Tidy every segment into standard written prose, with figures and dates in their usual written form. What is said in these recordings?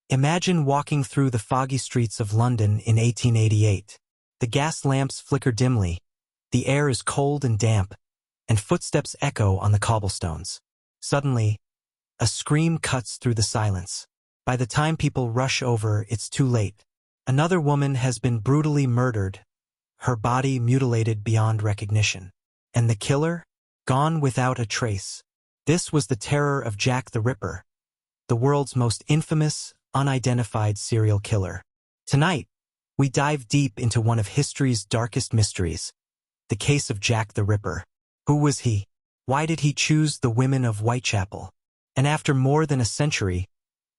Imagine walking through the foggy streets of London in 1888. The gas lamps flicker dimly, the air is cold and damp, and footsteps echo on the cobblestones. Suddenly, a scream cuts through the silence. By the time people rush over, it's too late. Another woman has been brutally murdered, her body mutilated beyond recognition. And the killer? Gone without a trace. This was the terror of Jack the Ripper, the world's most infamous, unidentified serial killer. Tonight, we dive deep into one of history's darkest mysteries, the case of Jack the Ripper. Who was he? Why did he choose the women of Whitechapel? And after more than a century,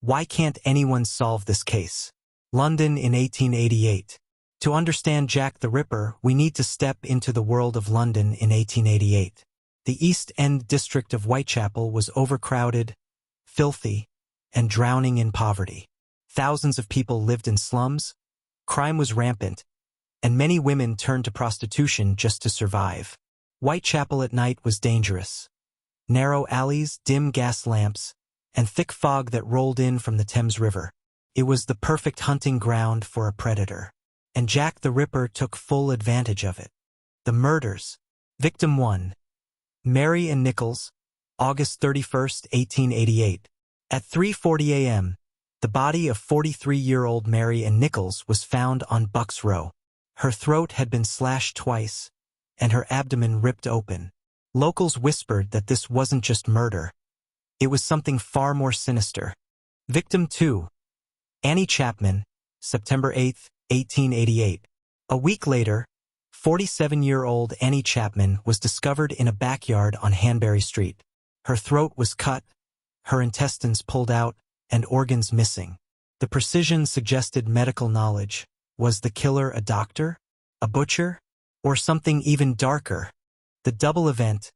why can't anyone solve this case? London in 1888. To understand Jack the Ripper, we need to step into the world of London in 1888. The East End district of Whitechapel was overcrowded, filthy, and drowning in poverty. Thousands of people lived in slums, crime was rampant, and many women turned to prostitution just to survive. Whitechapel at night was dangerous. Narrow alleys, dim gas lamps, and thick fog that rolled in from the Thames River. It was the perfect hunting ground for a predator. And Jack the Ripper took full advantage of it. The murders. Victim 1. Mary and Nichols, August 31, 1888. At 3:40 a.m., the body of 43-year-old Mary Ann Nichols was found on Bucks Row. Her throat had been slashed twice, and her abdomen ripped open. Locals whispered that this wasn't just murder. It was something far more sinister. Victim 2. Annie Chapman, September 8, 1888. A week later, 47-year-old Annie Chapman was discovered in a backyard on Hanbury Street. Her throat was cut, her intestines pulled out, and organs missing. The precision suggested medical knowledge. Was the killer a doctor, a butcher, or something even darker? The double event,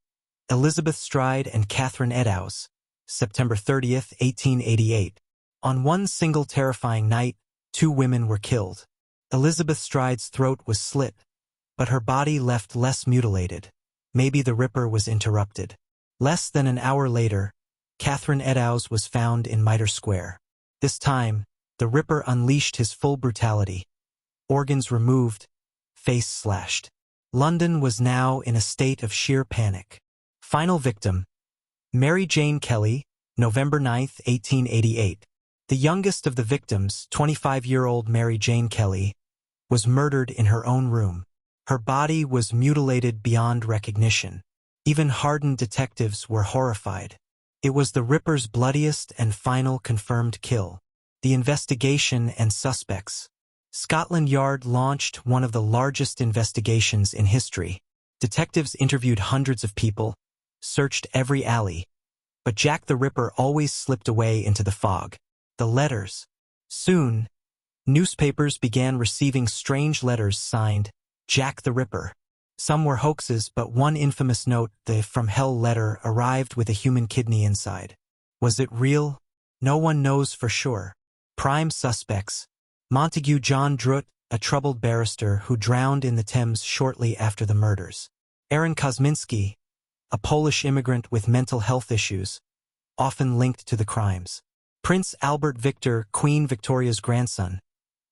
Elizabeth Stride and Catherine Eddowes, September 30, 1888. On one single terrifying night, 2 women were killed. Elizabeth Stride's throat was slit, but her body left less mutilated. Maybe the Ripper was interrupted. Less than an hour later, Catherine Eddowes was found in Mitre Square. This time, the Ripper unleashed his full brutality. Organs removed, face slashed. London was now in a state of sheer panic. Final victim, Mary Jane Kelly, November 9, 1888. The youngest of the victims, 25-year-old Mary Jane Kelly, was murdered in her own room. Her body was mutilated beyond recognition. Even hardened detectives were horrified. It was the Ripper's bloodiest and final confirmed kill. The investigation and suspects. Scotland Yard launched one of the largest investigations in history. Detectives interviewed hundreds of people, searched every alley. But Jack the Ripper always slipped away into the fog. The letters. Soon, newspapers began receiving strange letters signed, Jack the Ripper. Some were hoaxes, but one infamous note, the From Hell letter, arrived with a human kidney inside. Was it real? No one knows for sure. Prime suspects. Montague John Druitt, a troubled barrister who drowned in the Thames shortly after the murders. Aaron Kosminski, a Polish immigrant with mental health issues, often linked to the crimes. Prince Albert Victor, Queen Victoria's grandson,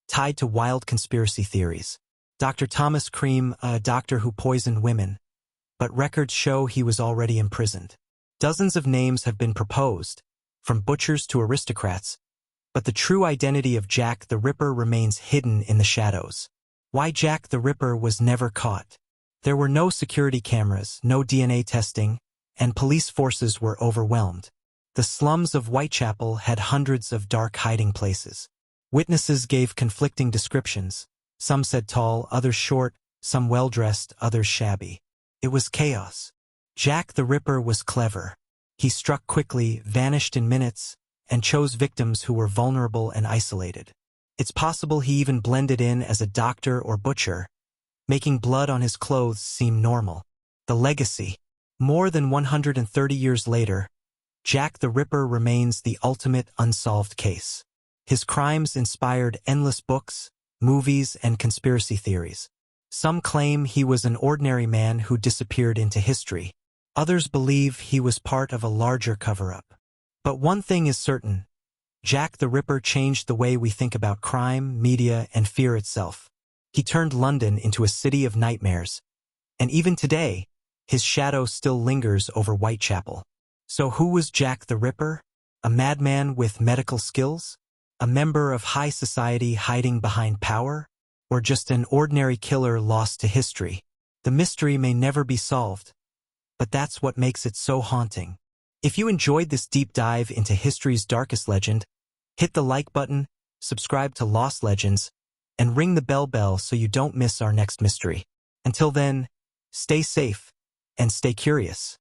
tied to wild conspiracy theories. Dr. Thomas Cream, a doctor who poisoned women, but records show he was already imprisoned. Dozens of names have been proposed, from butchers to aristocrats, but the true identity of Jack the Ripper remains hidden in the shadows. Why Jack the Ripper was never caught? There were no security cameras, no DNA testing, and police forces were overwhelmed. The slums of Whitechapel had hundreds of dark hiding places. Witnesses gave conflicting descriptions. Some said tall, others short, some well-dressed, others shabby. It was chaos. Jack the Ripper was clever. He struck quickly, vanished in minutes, and chose victims who were vulnerable and isolated. It's possible he even blended in as a doctor or butcher, making blood on his clothes seem normal. The legacy. More than 130 years later, Jack the Ripper remains the ultimate unsolved case. His crimes inspired endless books, movies, and conspiracy theories. Some claim he was an ordinary man who disappeared into history. Others believe he was part of a larger cover-up. But one thing is certain, Jack the Ripper changed the way we think about crime, media, and fear itself. He turned London into a city of nightmares. And even today, his shadow still lingers over Whitechapel. So who was Jack the Ripper? A madman with medical skills? A member of high society hiding behind power? Or just an ordinary killer lost to history? The mystery may never be solved, but that's what makes it so haunting. If you enjoyed this deep dive into history's darkest legend, hit the like button, subscribe to Lost Legends, and ring the bell so you don't miss our next mystery. Until then, stay safe and stay curious.